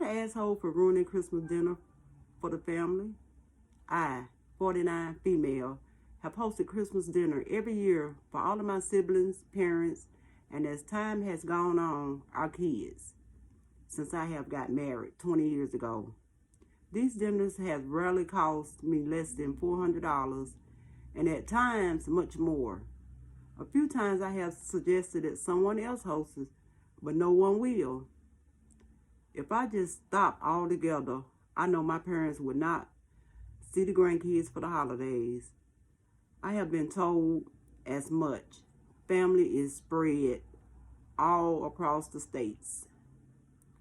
asshole for ruining Christmas dinner for the family? I, 49 female, have hosted Christmas dinner every year for all of my siblings, parents, and as time has gone on, our kids, since I have got married 20 years ago. These dinners have rarely cost me less than $400, and at times much more. A few times I have suggested that someone else hosts, but no one will. If I just stop altogether, I know my parents would not see the grandkids for the holidays. I have been told as much. Family is spread all across the states.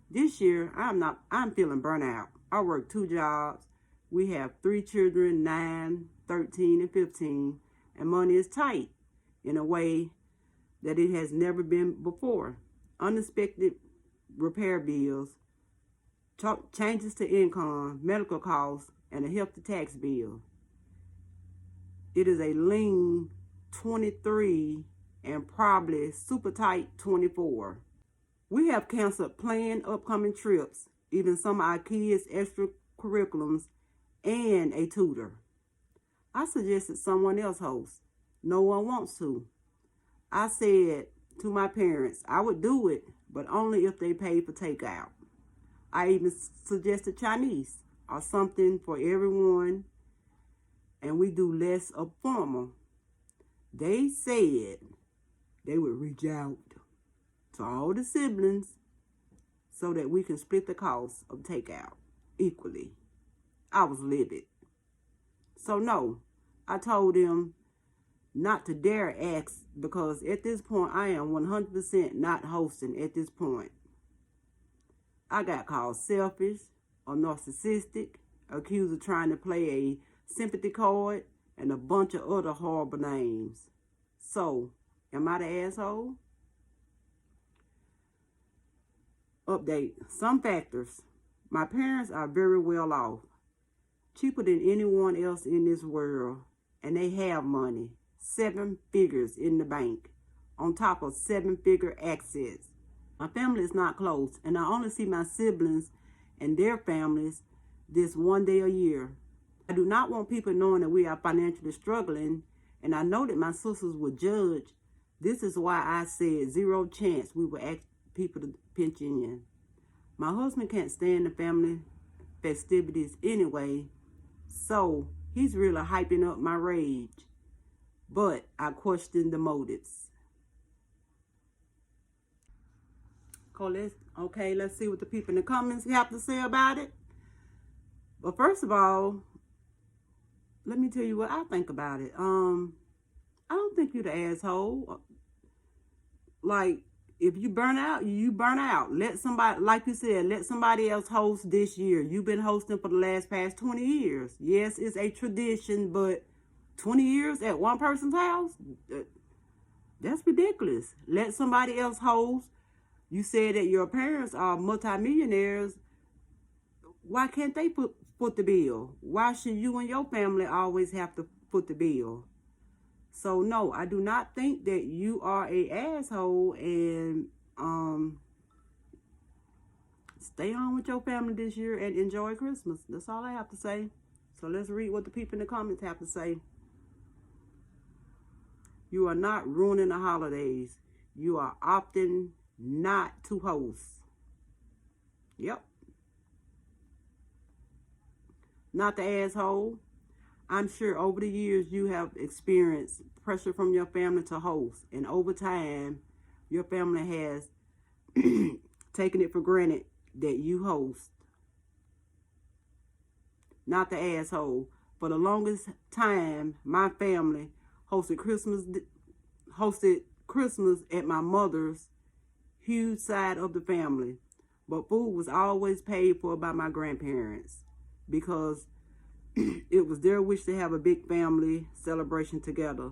This year, I'm feeling burnt out. I work 2 jobs. We have 3 children, 9, 13, and 15, and money is tight in a way that it has never been before. Unexpected repair bills, changes to income, medical costs, and a hefty tax bill. It is a lean 23 and probably super tight 24. We have canceled planned upcoming trips, even some of our kids' extracurriculums, and a tutor. I suggested someone else host. No one wants to. I said to my parents I would do it, but only if they paid for takeout. I even suggested Chinese or something for everyone, and we do less of formal. They said they would reach out to all the siblings so that we can split the cost of takeout equally. I was livid. So no, I told them not to dare ask, because at this point I am 100% not hosting at this point. I got called selfish or narcissistic, accused of trying to play a sympathy card, and a bunch of other horrible names. So, am I the asshole? Update. Some factors. My parents are very well off, cheaper than anyone else in this world, and they have money, 7 figures in the bank, on top of 7-figure assets. My family is not close, and I only see my siblings and their families this one day a year. I do not want people knowing that we are financially struggling, and I know that my sisters would judge. This is why I said 0 chance we will ask people to pinch in. My husband can't stand the family festivities anyway, so he's really hyping up my rage. But I question the motives. Okay, let's see what the people in the comments have to say about it. But first of all, let me tell you what I think about it. I don't think you're the asshole. Like, if you burn out, you burn out. Let somebody, like you said, let somebody else host this year. You've been hosting for the past 20 years. Yes, it's a tradition, but 20 years at one person's house? That's ridiculous. Let somebody else host. You said that your parents are multimillionaires. Why can't they foot the bill? Why should you and your family always have to foot the bill? So no, I do not think that you are a asshole, and stay on with your family this year and enjoy Christmas. That's all I have to say. So let's read what the people in the comments have to say. You are not ruining the holidays. You are opting not to host. Yep. Not the asshole. I'm sure over the years you have experienced pressure from your family to host, and over time your family has taken it for granted that you host. Not the asshole. For the longest time, my family hosted Christmas at my mother's huge side of the family, but food was always paid for by my grandparents because it was their wish to have a big family celebration together.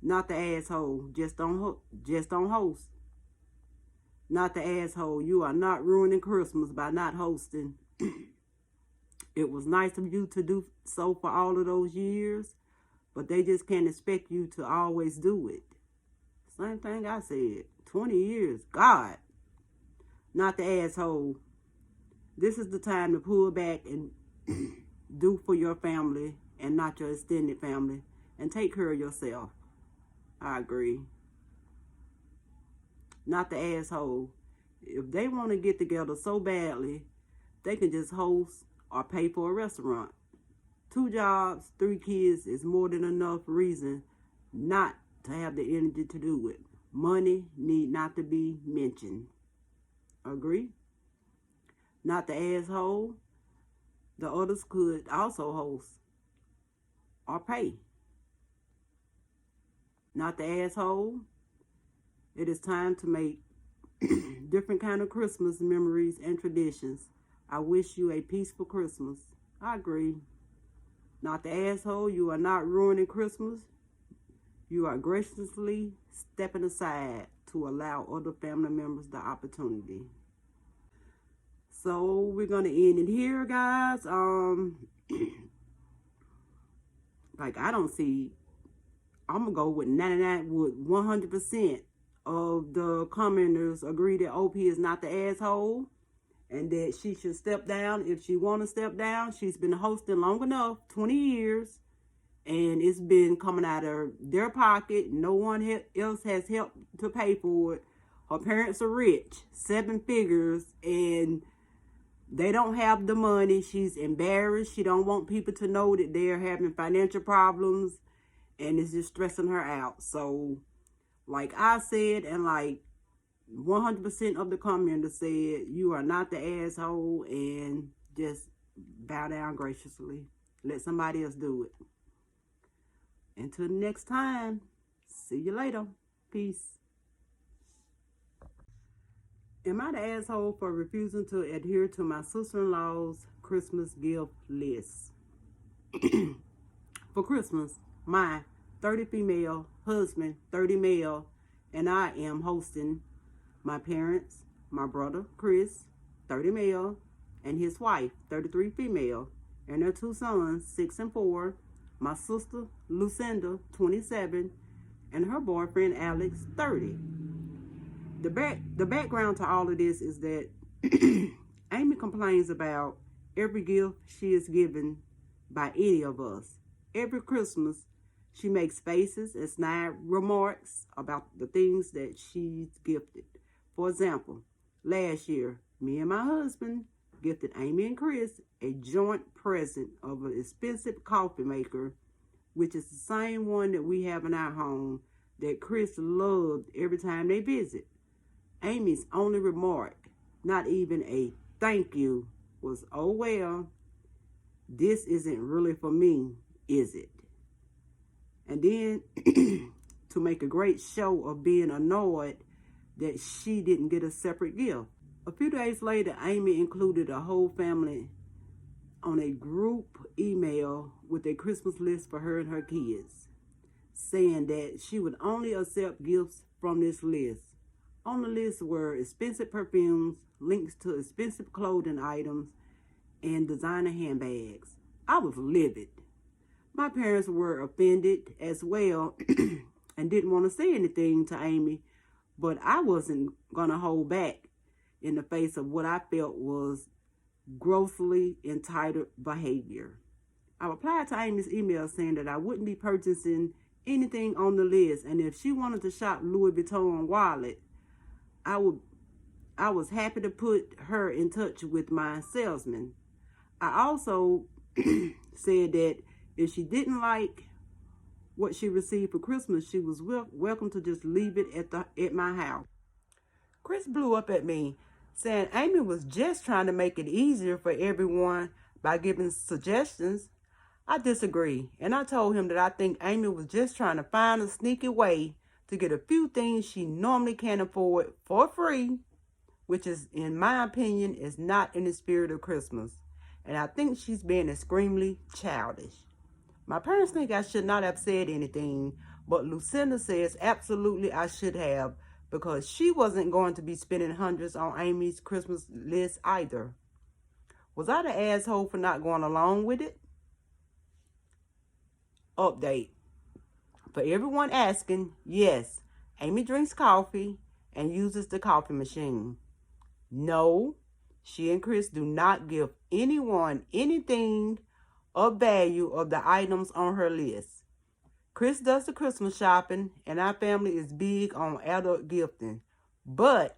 Not the asshole. Just don't host. Not the asshole. You are not ruining Christmas by not hosting. It was nice of you to do so for all of those years, but they just can't expect you to always do it. Same thing I said. 20 years. God. not the asshole. This is the time to pull back and do for your family and not your extended family, and take care of yourself. I agree. Not the asshole. If they want to get together so badly, they can just host or pay for a restaurant. 2 jobs, 3 kids is more than enough reason not to have the energy to do it. Money need not to be mentioned. Agree? Not the asshole. The others could also host or pay. Not the asshole. It is time to make different kind of Christmas memories and traditions. I wish you a peaceful Christmas. I agree. Not the asshole. You are not ruining Christmas. You are graciously stepping aside to allow other family members the opportunity. So we're gonna end it here, guys. Like I don't see. I'm gonna go with 99, with 100% of the commenters agree that OP is not the asshole, and that she should step down if she want to step down. She's been hosting long enough, 20 years, and it's been coming out of their pocket. No one else has helped to pay for it. Her parents are rich, 7 figures, and they don't have the money. She's embarrassed. She don't want people to know that they're having financial problems, and it's just stressing her out. So, like I said, and like 100% of the commenters said, you are not the asshole, and just bow down graciously. Let somebody else do it. Until next time, see you later. Peace. Am I the asshole for refusing to adhere to my sister-in-law's Christmas gift list? For Christmas, my 30 female husband, 30 male, and I am hosting my parents, my brother, Chris, 30 male, and his wife, 33 female, and their 2 sons, 6 and 4, my sister, Lucinda, 27, and her boyfriend, Alex, 30. The background to all of this is that Amy complains about every gift she is given by any of us. Every Christmas, she makes faces and snide remarks about the things that she's gifted. For example, last year, me and my husband gifted Amy and Chris a joint present of an expensive coffee maker, which is the same one that we have in our home that Chris loved every time they visit. Amy's only remark, not even a thank you, was, "Oh well, this isn't really for me, is it?" And then to make a great show of being annoyed that she didn't get a separate gift. A few days later, Amy included a whole family on a group email with a Christmas list for her and her kids, saying that she would only accept gifts from this list. On the list were expensive perfumes, links to expensive clothing items, and designer handbags. I was livid. My parents were offended as well and didn't want to say anything to Amy, but I wasn't going to hold back in the face of what I felt was grossly entitled behavior. I replied to Amy's email saying that I wouldn't be purchasing anything on the list, and if she wanted to shop Louis Vuitton wallet, I was happy to put her in touch with my salesman. I also said that if she didn't like what she received for Christmas, she was welcome to just leave it at my house. Chris blew up at me, saying Amy was just trying to make it easier for everyone by giving suggestions. I disagree, and I told him that I think Amy was just trying to find a sneaky way to get a few things she normally can't afford for free, which is, in my opinion, is not in the spirit of Christmas. And I think she's being extremely childish. My parents think I should not have said anything, but Lucinda says absolutely I should have, because she wasn't going to be spending hundreds on Amy's Christmas list either. Was I the asshole for not going along with it? Update. For everyone asking, yes, Amy drinks coffee and uses the coffee machine. No, she and Chris do not give anyone anything of value of the items on her list. Chris does the Christmas shopping, and our family is big on adult gifting. But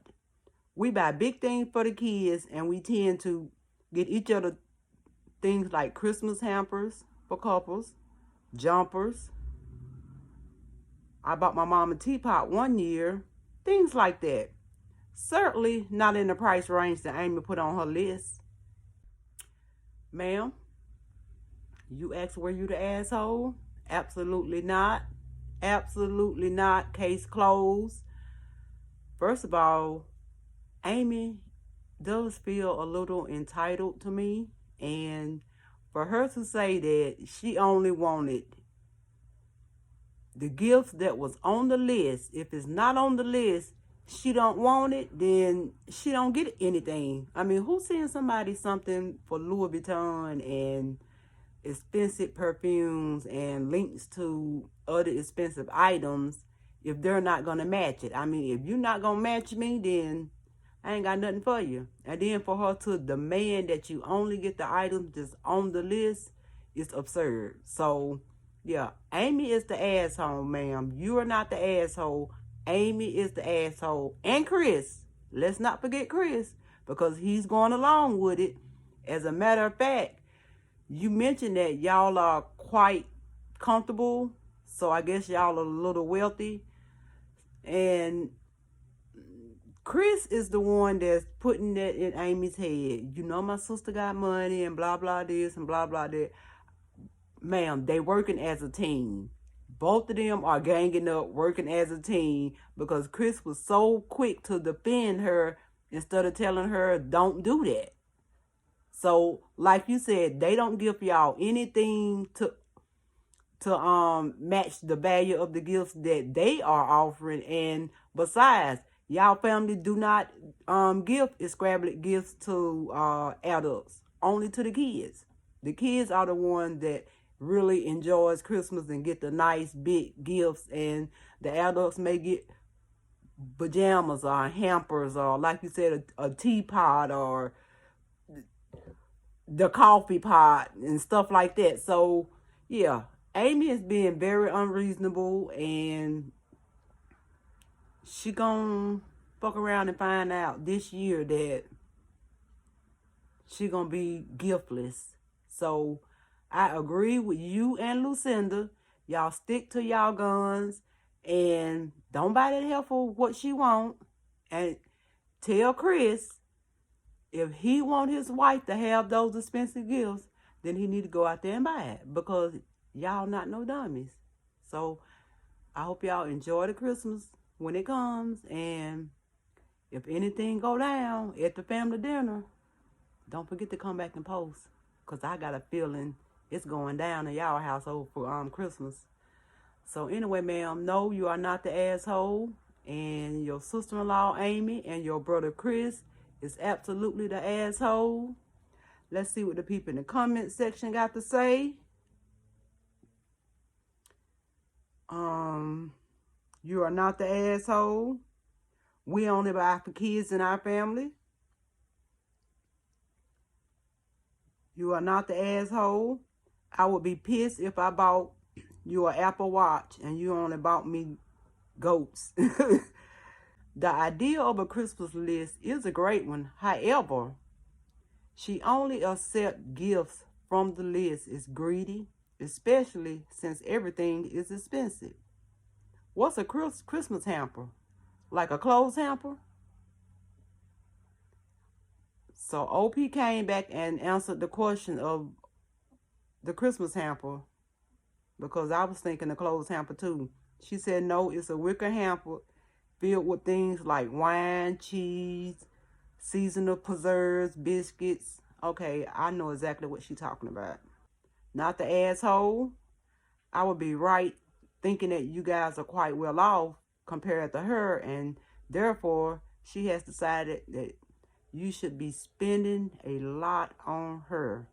we buy big things for the kids, and we tend to get each other things like Christmas hampers for couples, jumpers. I bought my mom a teapot one year, things like that. Certainly not in the price range that Amy put on her list. Ma'am, you asked were you the asshole? Absolutely not. Absolutely not. Case closed. First of all, Amy does feel a little entitled to me, and for her to say that she only wanted the gifts that was on the list, if it's not on the list, she don't want it, then she don't get anything. I mean, who sends somebody something for Louis Vuitton and expensive perfumes and links to other expensive items if they're not going to match it? I mean, if you're not going to match me, then I ain't got nothing for you. And then for her to demand that you only get the items that's on the list is absurd. So, yeah, Amy is the asshole, ma'am. You are not the asshole. Amy is the asshole. And Chris. Let's not forget Chris, because he's going along with it. As a matter of fact, you mentioned that y'all are quite comfortable, so I guess y'all are a little wealthy. And Chris is the one that's putting that in Amy's head. You know, my sister got money and blah, blah, this and blah, blah, that. Ma'am, they working as a team. Both of them are ganging up, working as a team, because Chris was so quick to defend her instead of telling her, don't do that. So, like you said, they don't give y'all anything to match the value of the gifts that they are offering. And besides, y'all family do not give extravagant gifts to adults, only to the kids. The kids are the ones that really enjoys Christmas and get the nice big gifts, and the adults may get pajamas or hampers or, like you said, a teapot or the coffee pot and stuff like that. So, yeah, Amy is being very unreasonable, and she gonna fuck around and find out this year that she gonna be giftless. So, I agree with you and Lucinda. Y'all stick to y'all guns and don't buy that hell for what she want. And tell Chris, if he want his wife to have those expensive gifts, then he need to go out there and buy it, because y'all not no dummies. So I hope y'all enjoy the Christmas when it comes, and if anything go down at the family dinner, don't forget to come back and post, because I got a feeling it's going down in y'all household for Christmas. So anyway, ma'am, no, you are not the asshole, and your sister-in-law Amy and your brother Chris is absolutely the asshole. Let's see what the people in the comment section got to say. You are not the asshole. We only buy for kids in our family. You are not the asshole. I would be pissed if I bought you an Apple Watch and you only bought me goats. The idea of a Christmas list is a great one. However, she only accepts gifts from the list is greedy, especially since everything is expensive. What's a Christmas hamper? Like a clothes hamper? So OP came back and answered the question of the Christmas hamper, because I was thinking the clothes hamper too. She said no, it's a wicker hamper filled with things like wine, cheese, seasonal preserves, biscuits. Okay, I know exactly what she's talking about. Not the asshole. I would be right thinking that you guys are quite well off compared to her, and therefore she has decided that you should be spending a lot on her.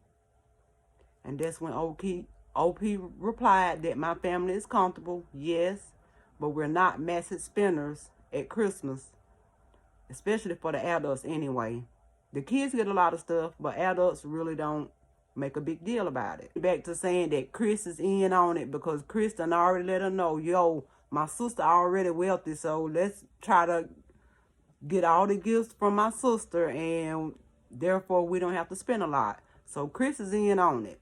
And that's when OP replied that my family is comfortable, yes, but we're not massive spenders at Christmas. especially for the adults anyway. The kids get a lot of stuff, but adults really don't make a big deal about it. Back to saying that Chris is in on it because Chris done already let her know, yo, my sister already wealthy, so let's try to get all the gifts from my sister, and therefore we don't have to spend a lot. So Chris is in on it.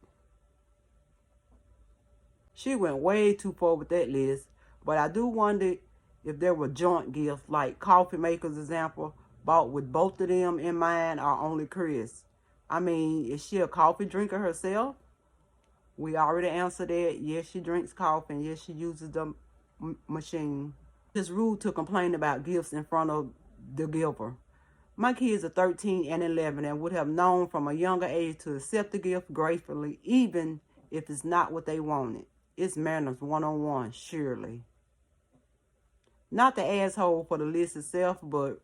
She went way too far with that list, but I do wonder if there were joint gifts, like coffee makers, example, bought with both of them in mind, or only Chris. I mean, is she a coffee drinker herself? We already answered that. Yes, she drinks coffee, and yes, she uses the machine. It's rude to complain about gifts in front of the giver. My kids are 13 and 11 and would have known from a younger age to accept the gift gratefully, even if it's not what they wanted. It's manners 101, surely. Not the asshole for the list itself, but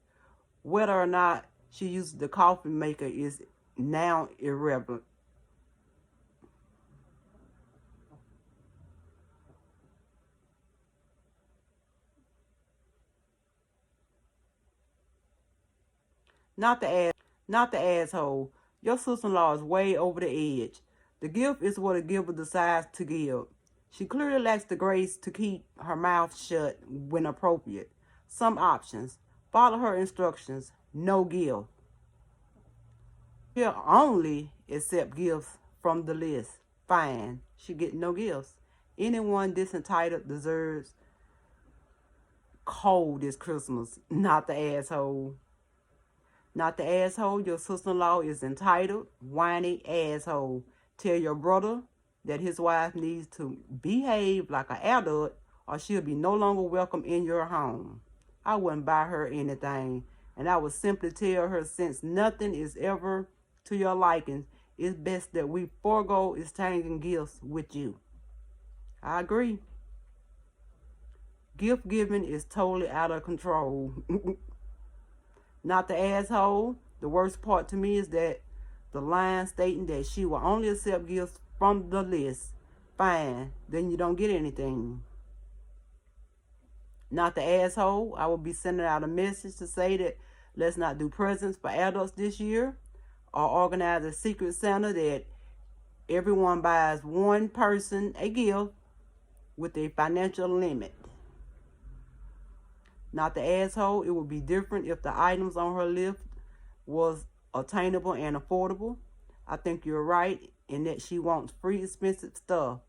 whether or not she uses the coffee maker is now irrelevant. Not the asshole. Your sister-in-law is way over the edge. The gift is what a giver decides to give. She clearly lacks the grace to keep her mouth shut when appropriate. Some options. Follow her instructions. No gift. She'll only accept gifts from the list. Fine. She get no gifts. Anyone this entitled deserves cold this Christmas. Not the asshole. Not the asshole. Your sister-in-law is entitled, whiny asshole. Tell your brother that his wife needs to behave like an adult or she'll be no longer welcome in your home. I wouldn't buy her anything, and I would simply tell her, since nothing is ever to your liking, it's best that we forego exchanging gifts with you. I agree. Gift giving is totally out of control. Not the asshole. The worst part to me is that the line stating that she will only accept gifts from the list. Fine, then you don't get anything. Not the asshole. I will be sending out a message to say that let's not do presents for adults this year, or organize a secret Santa that everyone buys one person a gift with a financial limit. Not the asshole. It would be different if the items on her list was attainable and affordable. I think you're right in that she wants free, expensive stuff.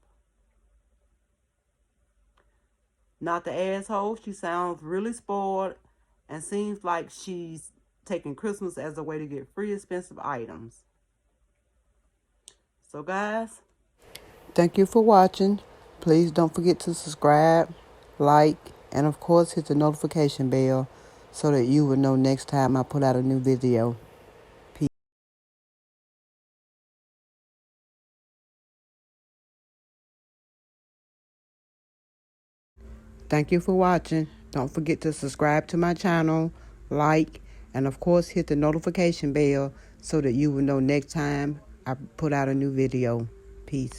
Not the asshole. She sounds really spoiled and seems like she's taking Christmas as a way to get free, expensive items. So guys, thank you for watching. Please don't forget to subscribe, like, and of course hit the notification bell so that you will know next time I put out a new video. Peace. Thank you for watching. Don't forget to subscribe to my channel, like, and of course hit the notification bell so that you will know next time I put out a new video. Peace.